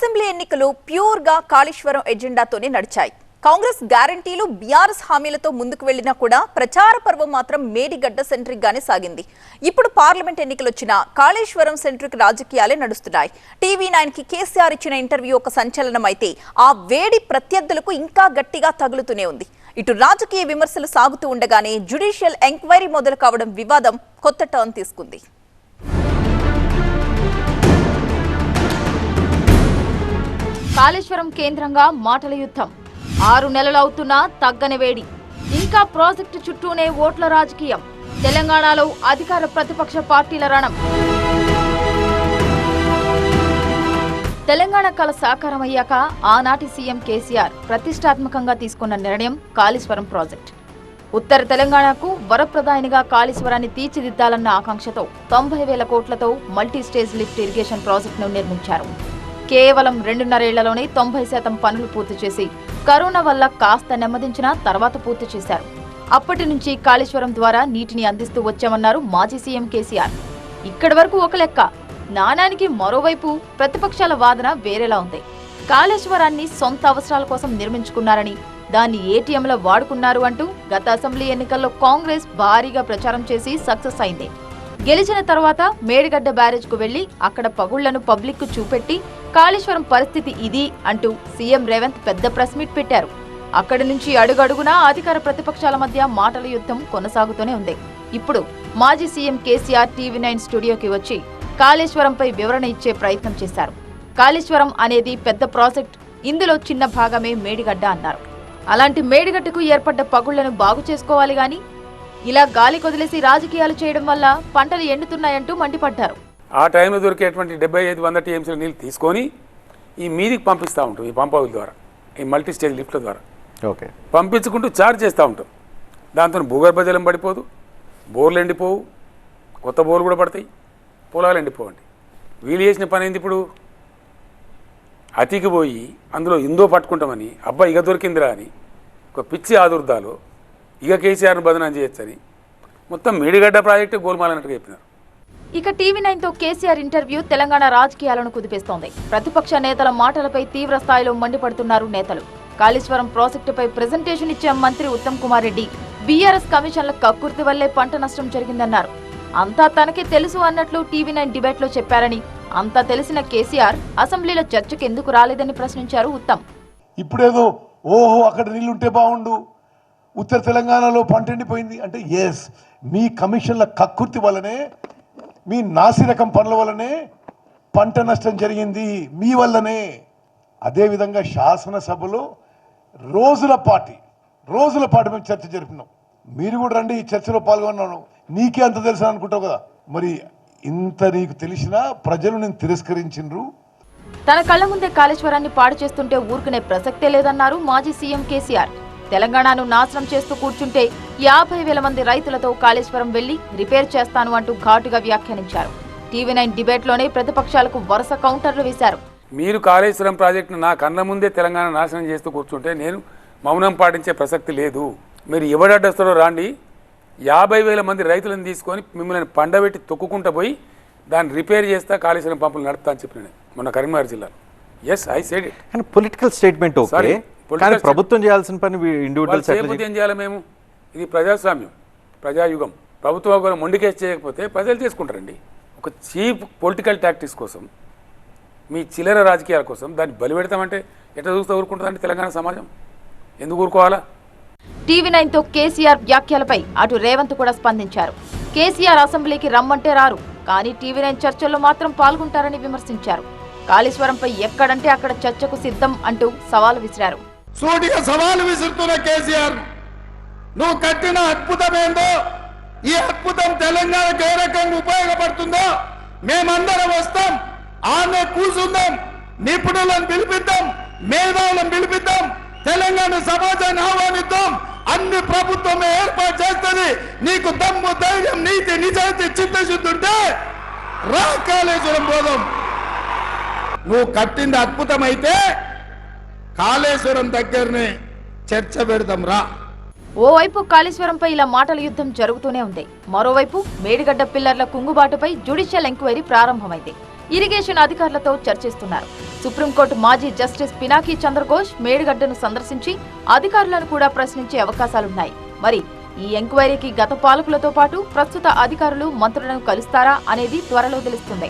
Assembly ఎన్నికలు pure గా కాళేశ్వరం ఎజెండాతోనే నడిచాయి. కాంగ్రెస్ గ్యారంటీలు బీఆర్ఎస్ హామీలతో ముందుకు వెళ్లినా కూడా ప్రచార పర్వం మాత్రం మేడిగడ్డ సెంట్రిక్ గానే సాగింది. ఇప్పుడు పార్లమెంట్ ఎన్నికలు వచ్చినా కాళేశ్వరం సెంట్రిక్ రాజకీయాలే నడుస్తున్నాయి. టీవీ9 కి కేసీఆర్ ఇచ్చిన ఇంటర్వ్యూ ఒక సంచలనం అయితే ఆ వేడి ప్రత్యర్థులకు ఇంకా గట్టిగా తగులుతూనే ఉంది. ఇటు రాజకీయ విమర్శలు సాగుతూ ఉండగానే జ్యుడిషియల్ ఎంక్వైరీ మొదలు కావడం వివాదం కొత్త టర్న్ తీసుకుంది. కాళేశ్వరం కేంద్రంగా మాటల యుద్ధం. 6 నెలలు అవుతున్నా తగ్గని వేడి. ఇంకా ప్రాజెక్టు చుట్టూనే ఓట్ల రాజకీయం. తెలంగాణలో అధికార ప్రతిపక్ష పార్టీల రణం. తెలంగాణ కల సాకారమయ్యాక ఆనాటి సీఎం కేసీఆర్ ప్రతిష్టాత్మకంగా తీసుకున్న నిర్ణయం కాళేశ్వరం ప్రాజెక్ట్. ఉత్తర తెలంగాణకు వరప్రదాయనిగా కాళేశ్వరాన్ని తీర్చిదిద్దాలన్న ఆకాంక్షతో 90,000 కోట్లతో మల్టీ స్టేజ్ లిఫ్ట్ ఇరిగేషన్ ప్రాజెక్టును నిర్మించారు. కేవలం 2.5 ఏళ్లలోనే 90% పనులు పూర్తి చేసి కరోనా వల్ల కాస్త నెమ్మదించిన తర్వాత పూర్తి చేశారు. అప్పటి నుంచి కాళేశ్వరం ద్వారా నీటిని అందిస్తూ వచ్చామన్నారు మాజీ సీఎం కేసీఆర్. ఇక్కడి వరకు ఒక లెక్క. నాణానికి మరోవైపు ప్రతిపక్షాల వాదన వేరేలా ఉంది. కాళేశ్వరాన్ని సొంత అవసరాల కోసం నిర్మించుకున్నారని, దాన్ని ఏటీఎంలో వాడుకున్నారు అంటూ గత అసెంబ్లీ ఎన్నికల్లో కాంగ్రెస్ భారీగా ప్రచారం చేసి సక్సెస్ అయింది. గెలిచిన తర్వాత మేడిగడ్డ బ్యారేజ్ కు వెళ్లి అక్కడ పగుళ్లను పబ్లిక్ కు చూపెట్టి కాళేశ్వరం పరిస్థితి ఇది అంటూ సీఎం రేవంత్ పెద్ద ప్రెస్ మీట్ పెట్టారు. అక్కడి నుంచి అడుగడుగునా అధికార ప్రతిపక్షాల మధ్య మాటల యుద్ధం కొనసాగుతూనే ఉంది. ఇప్పుడు మాజీ సీఎం కేసీఆర్ టీవీ9 స్టూడియోకి వచ్చి కాళేశ్వరంపై వివరణ ఇచ్చే ప్రయత్నం చేశారు. కాళేశ్వరం అనేది పెద్ద ప్రాజెక్ట్, ఇందులో చిన్న భాగమే మేడిగడ్డ అన్నారు. అలాంటి మేడిగడ్డకు ఏర్పడ్డ పగుళ్లను బాగు చేసుకోవాలి గాని ఇలా గాలి కొదిలేసి రాజకీయాలు చేయడం వల్ల పంటలు ఎండుతున్నాయంటూ మండిపడ్డారు. ఆ టైంలో దొరికేటువంటి 75-100 టీఎంసీల నీళ్ళు తీసుకొని ఈ మీదికి పంపిస్తూ ఉంటాం. ఈ పంప్ హౌస్ ద్వారా, ఈ మల్టీ స్టేజ్ లిఫ్ట్ల ద్వారా పంపించుకుంటూ చార్జ్ చేస్తూ ఉంటాం. దాంతో భూగర్భ జలం పడిపోదు, బోర్లు ఎండిపోవు, కొత్త బోర్లు కూడా పడతాయి, పొలాలు ఎండిపోవండి. వీళ్ళు చేసిన పని ఏంది? ఇప్పుడు అతికి పోయి అందులో ఇందో పట్టుకుంటామని, అబ్బా ఇక దొరికిందిరా అని ఒక పిచ్చి ఆదుర్దాలో ఇక కేసీఆర్ను బదనాం చేయొచ్చని మొత్తం మేడిగడ్డ ప్రాజెక్టు గోల్మాలన్నట్టుగా చెప్పినారు. ఇక టీవీ9తో కేసీఆర్ ఇంటర్వ్యూ తెలంగాణ రాజకీయాలను కుదిపేస్తోంది. ప్రతిపక్ష నేతల మాటలపై తీవ్ర స్థాయిలో మండిపడుతున్నారు నేతలు. కాళేశ్వరం ప్రాజెక్టుపై ప్రెజెంటేషన్ ఇచ్చే మంత్రి ఉత్తమ్ కుమార్ రెడ్డి బీఆర్ఎస్ కమిషన్ల కక్కుర్తి వల్లే పంట నష్టం జరిగిందన్నారు. అంతా తనకే తెలుసు అన్నట్లు టీవీ9 డిబేట్లో చెప్పారని, అంతా తెలిసిన కేసీఆర్ అసెంబ్లీలో చర్చకు ఎందుకు రాలేదని ప్రశ్నించారు ఉత్తమ్. ఇప్పుడేదో ఓహో అక్కడ నీళ్లుంటే బాగుండు, ఉత్తర తెలంగాణలో పంట ఎండిపోయింది అంటే ఎస్, మీ కమిషన్ల కక్కుర్తి వల్లనే, మీ నాసిరకం పనుల వల్లనే పంట నష్టం జరిగింది, మీ వల్లనే. అదేవిధంగా శాసనసభలో రోజుల పాటు మేము చర్చ జరిపినాం. మీరు కూడా రండి, ఈ చర్చలో పాల్గొన్నాను. నీకే అంత తెలుసు అనుకుంటావు కదా. మరి ఇంత నీకు తెలిసినా ప్రజలు నేను తిరస్కరించిండ్రు. తన కళ్ల ముందే కాళేశ్వరాన్ని పాడు చేస్తుంటే ఊరుకునే ప్రసక్తే లేదన్నారు మాజీ సీఎం కేసీఆర్. తెలంగాణను నాశనం చేస్తూ కూర్చుంటే 50,000 మంది రైతులతో కాళేశ్వరం వెళ్లి రిపేర్ చేస్తాను అంటూ ఘాటుగా వ్యాఖ్యానించారు. టీవీ9 డిబేట్లోనే ప్రతిపక్షాలకు వరుస కౌంటర్లు వేశారు. మీరు కాళేశ్వరం ప్రాజెక్టును నా కళ్ళ ముందే తెలంగాణ నాశనం చేస్తూ కూర్చుంటే నేను మౌనం పాటించే ప్రసక్తి లేదు. మీరు ఎవడడ్డస్తారో రాండి, 50,000 మంది రైతులను తీసుకొని మిమ్మల్ని పండబెట్టి తొక్కుకుంటూ పోయి దాన్ని రిపేర్ చేస్తా, కాళేశ్వరం పంపులు నడుపుతా అని చెప్పిన మొన్న కరీంనగర్ జిల్లాలో. Yes, I said it. And political statement okay, కానీ ప్రభుత్వం చేయాల్సిన పని ఇండివిజువల్ ఏం చేయాలి? మేము ఇది ప్రజాస్వామ్యం, ప్రజాయుగం. ప్రభుత్వం కూడా మొండికేసి చేయకపోతే ప్రజలు చేసుకుంటారండి. ఒక చీప్ పొలిటికల్ టాక్టిక్స్ కోసం, మీ చిల్లర రాజకీయాల కోసం దాన్ని బలి పెడతామంటే ఎట్లా చూస్తూ ఊరుకుంటుందండి తెలంగాణ సమాజం? ఎందుకు ఊరుకోవాలా? టీవీ9తో కేసీఆర్ వ్యాఖ్యలపై అటు రేవంత్ కూడా స్పందించారు. కేసీఆర్ అసెంబ్లీకి రమ్మంటే రారు, కానీ టీవీ9 చర్చల్లో మాత్రం పాల్గొంటారని విమర్శించారు. కాళేశ్వరంపై ఎక్కడంటే అక్కడ చర్చకు సిద్ధం అంటూ సవాలు విసిరారు. సూటిగా సవాలు విసురుతున్న కేసీఆర్, నువ్వు కట్టిన అద్భుతం ఏందో, ఈ అద్భుతం తెలంగాణకు ఏ రకంగా ఉపయోగపడుతుందో మేమందరం వస్తాం, ఆమె కూర్చుందాం, నిపుణులను పిలిపిద్దాం, మేధావులను పిలిపిద్దాం, తెలంగాణ సమాజాన్ని ఆహ్వానిద్దాం, అన్ని ప్రభుత్వమే ఏర్పాటు చేస్తుంది. నీకు దమ్ము, ధైర్యం, నీతి, నిజాయితీ, చిత్తశుద్ధి ఉంటే రా కాళేశ్వరం పోదాం. నువ్వు కట్టింది అద్భుతమైతే కాళేశ్వరం దగ్గరనే చర్చ పెడదాం రా. ఓవైపు కాళేశ్వరంపై ఇలా మాటల యుద్ధం జరుగుతూనే ఉంది. మరోవైపు మేడిగడ్డ పిల్లర్ల కుంగుబాటుపై జ్యుడిషియల్ ఎంక్వైరీ ప్రారంభమైంది. ఇరిగేషన్ అధికారులతో చర్చిస్తున్నారు. సుప్రీంకోర్టు మాజీ జస్టిస్ పినాకీ చంద్రఘోష్ మేడిగడ్డను సందర్శించి అధికారులను కూడా ప్రశ్నించే అవకాశాలున్నాయి. మరి ఈ ఎంక్వైరీకి గత పాలకులతో పాటు ప్రస్తుత అధికారులు మంత్రులను కలుస్తారా అనేది త్వరలో తెలుస్తుంది.